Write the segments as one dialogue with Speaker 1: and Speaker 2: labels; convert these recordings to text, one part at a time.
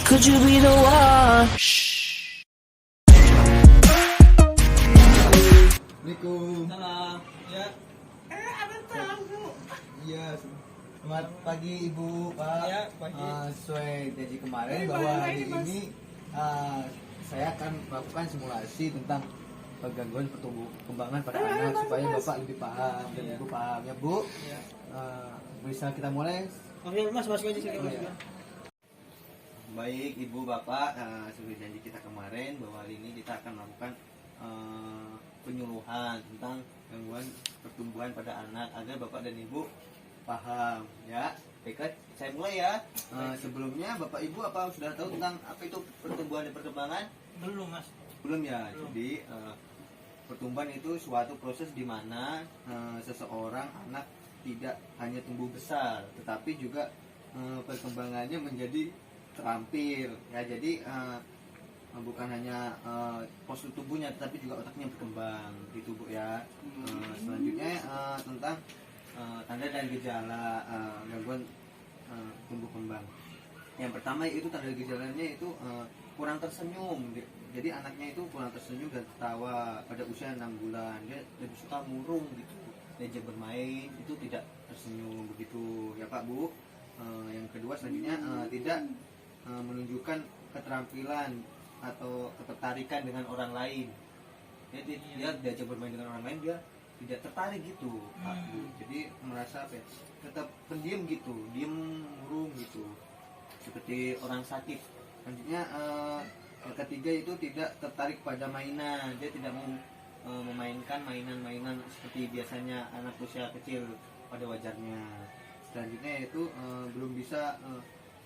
Speaker 1: Could you be the one?
Speaker 2: Assalamualaikum.
Speaker 3: Salam. Ya.
Speaker 4: Ada tamu.
Speaker 2: Iya. Selamat pagi Ibu, Pak.
Speaker 3: Ya, pagi.
Speaker 2: Sesuai janji kemarin
Speaker 4: Ini
Speaker 2: bahwa
Speaker 4: balik
Speaker 2: hari
Speaker 4: lagi, Mas.
Speaker 2: ini saya akan melakukan simulasi tentang gangguan pertumbuhan pada anak supaya Bapak lebih paham dan Ibu paham ya Bu.
Speaker 3: Ya.
Speaker 2: Bisa kita mulai?
Speaker 3: Oke, Mas, masuk aja sih.
Speaker 2: Oh, ya. Baik Ibu Bapak, seperti janji kita kemarin bahwa hari ini kita akan melakukan penyuluhan tentang gangguan pertumbuhan pada anak agar Bapak dan Ibu paham ya. Baiklah, saya mulai ya. Sebelumnya Bapak Ibu apa sudah tahu tentang apa itu pertumbuhan dan perkembangan?
Speaker 3: Belum, Mas.
Speaker 2: Belum ya.
Speaker 3: Belum.
Speaker 2: Jadi pertumbuhan itu suatu proses di mana seseorang anak tidak hanya tumbuh besar, tetapi juga perkembangannya menjadi terampil ya. Jadi bukan hanya postur tubuhnya, tetapi juga otaknya berkembang gitu Bu ya. Selanjutnya tentang tanda dan gejala gangguan tumbuh kembang. Yang pertama itu tanda gejalanya itu kurang tersenyum. Jadi anaknya itu kurang tersenyum dan tertawa pada usia 6 bulan. Dia lebih suka murung gitu. Diajak bermain itu tidak tersenyum begitu ya Pak Bu. Yang kedua selanjutnya tidak menunjukkan keterampilan atau ketertarikan dengan orang lain. Jadi dia diajak bermain dengan orang lain dia tidak tertarik gitu Pak Bu. Jadi merasa apa ya, tetap pendiam gitu, diem murung gitu seperti orang sakit. Selanjutnya yang ketiga itu tidak tertarik pada mainan. Dia tidak mau memainkan mainan-mainan seperti biasanya anak usia kecil pada wajarnya. Selanjutnya itu belum bisa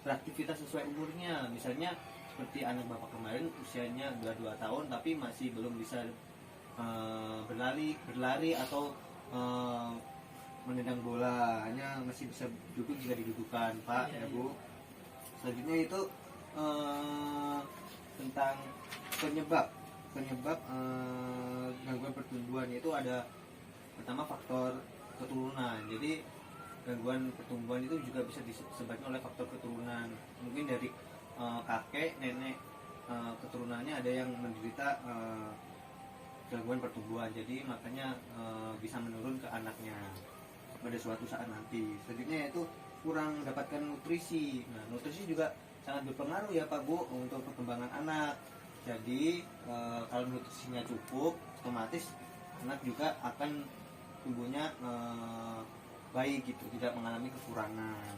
Speaker 2: beraktivitas sesuai umurnya. Misalnya seperti anak Bapak kemarin usianya 22 tahun tapi masih belum bisa berlari atau menendang bola, hanya masih bisa duduk jika didudukan Pak ya Bu. Selanjutnya itu tentang penyebab gangguan pertumbuhan itu ada pertama faktor keturunan. Jadi gangguan pertumbuhan itu juga bisa disebabkan oleh faktor keturunan. Mungkin dari kakek, nenek, keturunannya ada yang menderita gangguan pertumbuhan. Jadi makanya bisa menurun ke anaknya pada suatu saat nanti. Selanjutnya itu kurang mendapatkan nutrisi. Nah, nutrisi juga sangat berpengaruh ya Pak Bu untuk perkembangan anak. Jadi kalau nutrisinya cukup, otomatis anak juga akan tumbuhnya baik gitu, tidak mengalami kekurangan.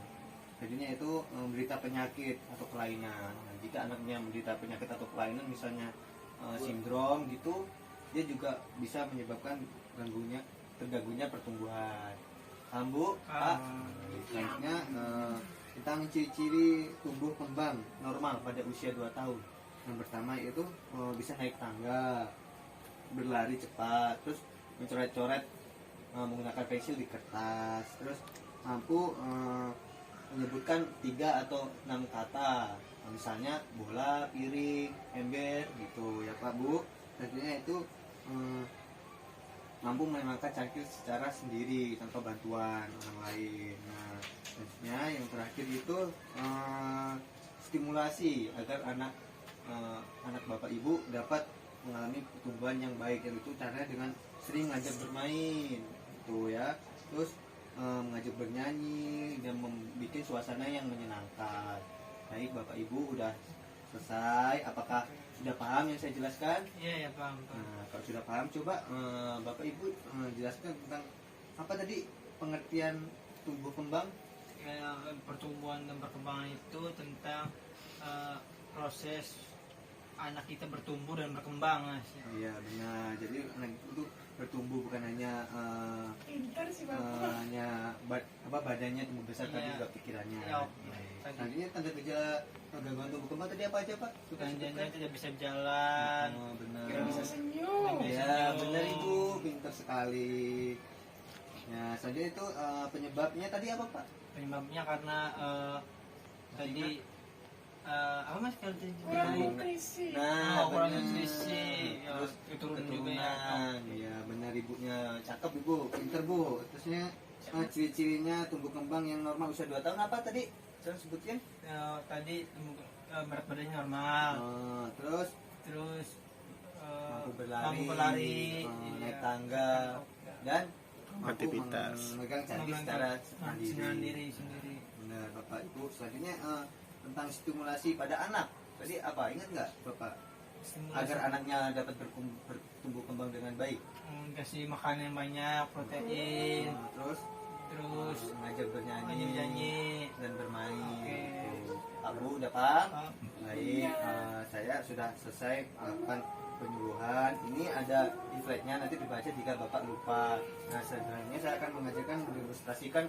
Speaker 2: Jadinya itu menderita penyakit atau kelainan. Nah, jika anaknya menderita penyakit atau kelainan, misalnya sindrom gitu, dia juga bisa menyebabkan terganggunya pertumbuhan. Bu, Pak. Selanjutnya tentang ciri-ciri tumbuh kembang normal pada usia 2 tahun. Yang pertama itu bisa naik tangga, berlari cepat, terus mencoret-coret menggunakan pensil di kertas, terus mampu menyebutkan 3 atau 6 kata, misalnya bola, piring, ember gitu ya Pak Bu. Selanjutnya itu mampu menangkap cangkir secara sendiri tanpa bantuan orang lain. Nah, selanjutnya yang terakhir itu stimulasi agar anak Bapak Ibu dapat mengalami pertumbuhan yang baik, yaitu caranya dengan sering ngajak bermain itu ya, terus mengajak bernyanyi dan membuat suasana yang menyenangkan. Baik Bapak Ibu udah selesai, apakah sudah paham yang saya jelaskan?
Speaker 3: Iya, ya, paham.
Speaker 2: Nah, kalau sudah paham coba Bapak Ibu jelaskan tentang apa tadi pengertian tumbuh kembang.
Speaker 3: Pertumbuhan dan perkembangan itu tentang proses anak kita bertumbuh dan berkembang, Mas.
Speaker 2: Iya benar. Jadi anak itu bertumbuh bukan hanya
Speaker 4: Pintar sih Bapak.
Speaker 2: hanya badannya tumbuh besar, tapi
Speaker 3: Iya.
Speaker 2: juga pikirannya.
Speaker 3: Iya,
Speaker 2: Baik.
Speaker 3: tadi.
Speaker 2: Selanjutnya tanda gejala gangguan tumbuh kembang tadi apa aja Pak?
Speaker 3: Tandanya tidak bisa jalan,
Speaker 2: Benar.
Speaker 4: Tidak bisa senyum.
Speaker 2: Ya benar Ibu, pintar sekali. Ya selanjutnya itu penyebabnya tadi apa Pak?
Speaker 3: penyebabnya karena tadi apa Mas kalau tadi
Speaker 4: Kurang
Speaker 3: bilang?
Speaker 4: nutrisi.
Speaker 2: Nah,
Speaker 3: kurang
Speaker 2: benar.
Speaker 3: nutrisi. Ya,
Speaker 2: Terus
Speaker 3: keturunan juga ya.
Speaker 2: keturunan. Iya benar Ibunya, cakep Ibu, pintar Bu. Terusnya ciri-cirinya tumbuh kembang yang normal usia 2 tahun apa tadi? Saya sebutkan.
Speaker 3: Tadi berat badannya normal,
Speaker 2: Terus
Speaker 3: terus
Speaker 2: mampu
Speaker 3: mampu
Speaker 2: berlari,
Speaker 3: berlari,
Speaker 2: naik
Speaker 3: iya.
Speaker 2: tangga, dan mampu
Speaker 1: Aktivitas.
Speaker 2: memegang candi secara mandiri.
Speaker 3: sendiri.
Speaker 2: Benar, Bapak Ibu. Selanjutnya tentang stimulasi pada anak. Tadi apa? Ingat nggak, Bapak?
Speaker 3: Stimulasi.
Speaker 2: Agar anaknya dapat bertumbuh kembang dengan baik.
Speaker 3: Kasih makan yang banyak, protein,
Speaker 2: Terus
Speaker 3: terus
Speaker 2: mengajar bernyanyi,
Speaker 3: nyanyi.
Speaker 2: dan bermain.
Speaker 3: Oke.
Speaker 2: Gitu. Pak Bu, udah paham?
Speaker 3: Paham.
Speaker 2: Baik, saya sudah selesai melakukan penyuluhan. Ini ada leafletnya, nanti dibaca jika Bapak lupa. Nah, sebenarnya saya akan mengajarkan mengilustrasikan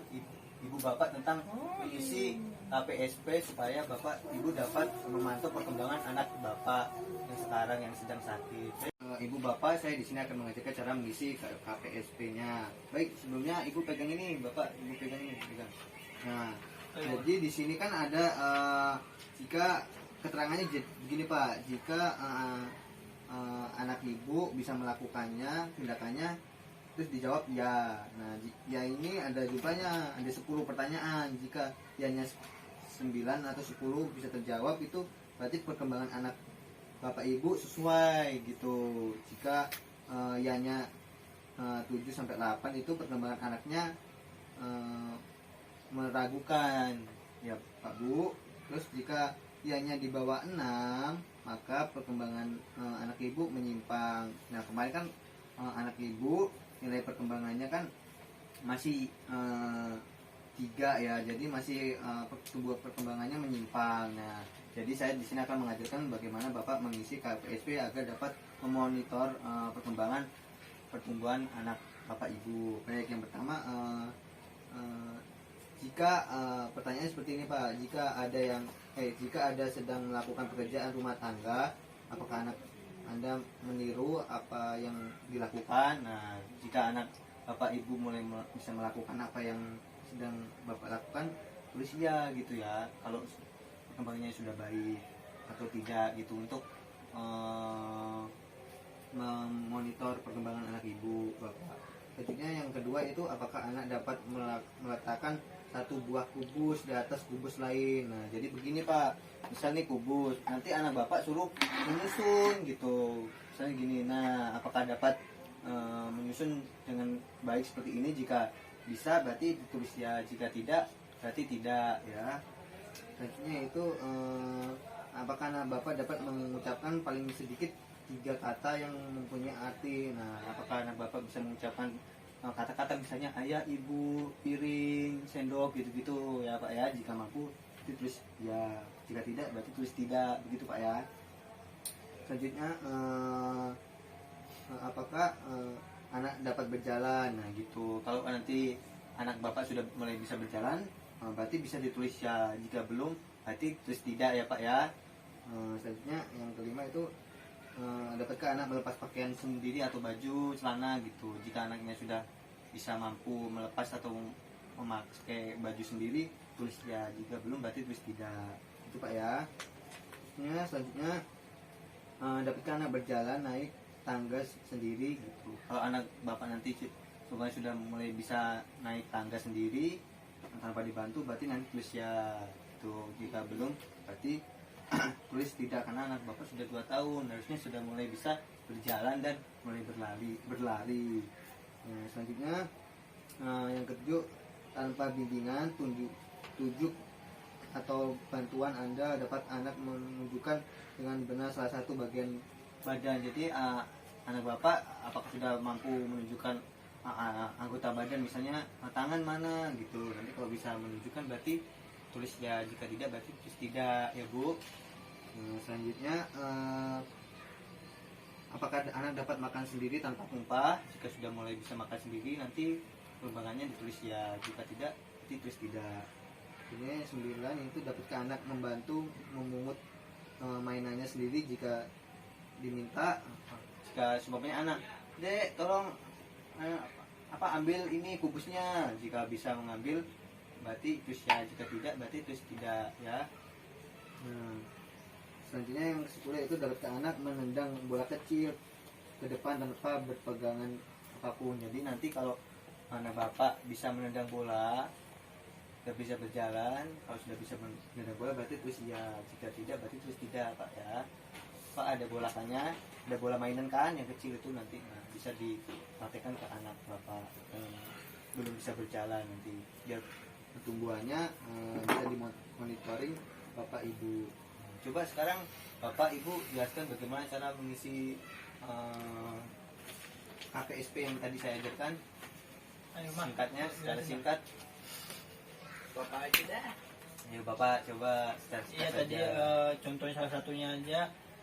Speaker 2: Ibu Bapak tentang mengisi KPSP supaya Bapak Ibu dapat memantau perkembangan anak Bapak yang sekarang yang sedang sakit. Ibu Bapak, saya di sini akan mengajarkan cara mengisi KPSP-nya. Baik, sebelumnya Ibu pegang ini, Bapak Ibu pegang ini, pegang. Nah, jadi di sini kan ada jika keterangannya begini Pak, jika anak Ibu bisa melakukannya tindakannya, terus dijawab ya. Nah, ya ini ada jumlahnya, ada 10 pertanyaan. Jika yanya 9 atau 10 bisa terjawab, itu berarti perkembangan anak Bapak Ibu sesuai gitu. Jika yanya 7 sampai 8 itu perkembangan anaknya meragukan ya Pak Bu. Terus jika yanya di bawah 6, maka perkembangan anak Ibu menyimpang. Nah, kemarin kan anak Ibu nilai perkembangannya kan masih 3 ya, jadi masih perkembangannya menyimpang. Nah, jadi saya di sini akan mengajarkan bagaimana Bapak mengisi KPSP agar dapat memonitor pertumbuhan anak Bapak Ibu. Baik, yang pertama jika pertanyaannya seperti ini Pak, jika ada sedang melakukan pekerjaan rumah tangga, apakah anak Anda meniru apa yang dilakukan? Nah, jika anak Bapak Ibu mulai bisa melakukan apa yang sedang Bapak lakukan, tulis ya gitu ya, kalau perkembangannya sudah baik atau tidak gitu, untuk memonitor perkembangan anak Ibu Bapak. Selanjutnya yang kedua itu apakah anak dapat meletakkan satu buah kubus di atas kubus lain. Nah, jadi begini Pak, misal nih kubus, nanti anak Bapak suruh menyusun gitu, misalnya gini. Nah, apakah dapat menyusun dengan baik seperti ini? Jika bisa berarti ditulis ya, jika tidak berarti tidak ya. Selanjutnya itu apakah anak Bapak dapat mengucapkan paling sedikit 3 kata yang mempunyai arti. Nah, apakah anak Bapak bisa mengucapkan kata-kata misalnya ayah, ibu, piring, sendok gitu-gitu ya Pak ya. Jika mampu ditulis ya, jika tidak berarti tulis tidak, begitu Pak ya. Selanjutnya apakah anak dapat berjalan. Nah gitu, kalau nanti anak Bapak sudah mulai bisa berjalan, berarti bisa ditulis ya, jika belum berarti tulis tidak ya Pak ya. Selanjutnya yang kelima itu dapatkah anak melepas pakaian sendiri atau baju, celana gitu. Jika anaknya sudah bisa mampu melepas atau memakai baju sendiri, tulis ya, jika belum berarti tulis tidak, itu Pak ya. Selanjutnya dapatkah anak berjalan naik tangga sendiri gitu. Kalau anak Bapak nanti sudah mulai bisa naik tangga sendiri tanpa dibantu, berarti nanti tulis ya itu. Jika belum berarti tulis tidak, karena anak Bapak sudah 2 tahun, harusnya sudah mulai bisa berjalan dan mulai berlari. Nah, selanjutnya yang ketujuh, tanpa bimbingan, tunjuk atau bantuan Anda dapat anak menunjukkan dengan benar salah satu bagian badan. Jadi anak Bapak apakah sudah mampu menunjukkan anggota badan, misalnya tangan mana gitu. Nanti kalau bisa menunjukkan berarti tulis ya, jika tidak berarti tulis tidak ya Bu. Selanjutnya apakah anak dapat makan sendiri tanpa tumpah. Jika sudah mulai bisa makan sendiri, nanti perkembangannya ditulis ya, jika tidak berarti tulis tidak. Ini 9 itu dapatkah anak membantu memungut mainannya sendiri jika diminta. Jika sebabnya anak, Dek tolong ambil ini kubusnya, jika bisa mengambil berarti tulis ya, jika tidak berarti tulis tidak ya. Selanjutnya yang ke-10 itu dapatkah anak menendang bola kecil ke depan tanpa berpegangan apapun. Jadi nanti kalau anak Bapak bisa menendang bola sudah bisa berjalan. Kalau sudah bisa mengendalikan bola berarti terus iya, jika tidak berarti terus tidak Pak ya. Pak ada bolakannya, ada bola mainan kan yang kecil itu nanti bisa dipraktekkan ke anak Bapak belum bisa berjalan nanti biar pertumbuhannya bisa dimonitoring Bapak Ibu. Coba sekarang Bapak Ibu jelaskan bagaimana cara mengisi KPSP yang tadi saya ajarkan.
Speaker 3: Ayo, Mak.
Speaker 2: Singkatnya, secara
Speaker 3: Jelasin,
Speaker 2: singkat.
Speaker 1: Bapak aja dah.
Speaker 2: Ayo Bapak coba secara
Speaker 3: Iya,
Speaker 2: singkat
Speaker 3: tadi
Speaker 2: saja.
Speaker 3: contohnya salah satunya aja,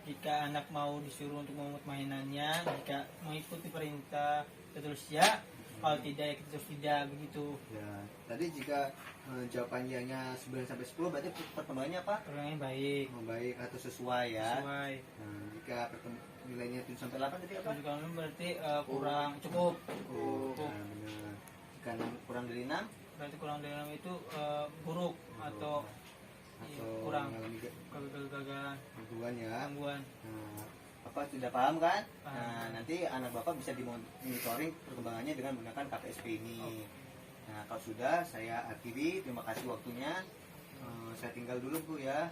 Speaker 3: jika anak mau disuruh untuk memungut mainannya, jika mengikuti perintah terus ya, kalau tidak ya terus tidak, begitu.
Speaker 2: Ya, tadi jika jawabannya 9 sampai 10 berarti perkembangannya apa?
Speaker 3: Orangnya baik,
Speaker 2: Baik atau sesuai ya.
Speaker 3: sesuai.
Speaker 2: Jika nilainya 7 sampai 8 tadi apa?
Speaker 3: Kalau kalau berarti kurang cukup.
Speaker 2: Nah, benar. Jika kurang dari 6
Speaker 3: Berarti kurang dalam itu buruk atau kurang
Speaker 2: mengalami
Speaker 3: kegagalan,
Speaker 2: gangguan ya.
Speaker 3: gangguan.
Speaker 2: Nah, Bapak sudah paham kan?
Speaker 3: Paham.
Speaker 2: Nah, nanti anak Bapak bisa dimonitoring perkembangannya dengan menggunakan KPSP ini. Nah, kalau sudah saya akhiri, terima kasih waktunya. Saya tinggal dulu Bu ya.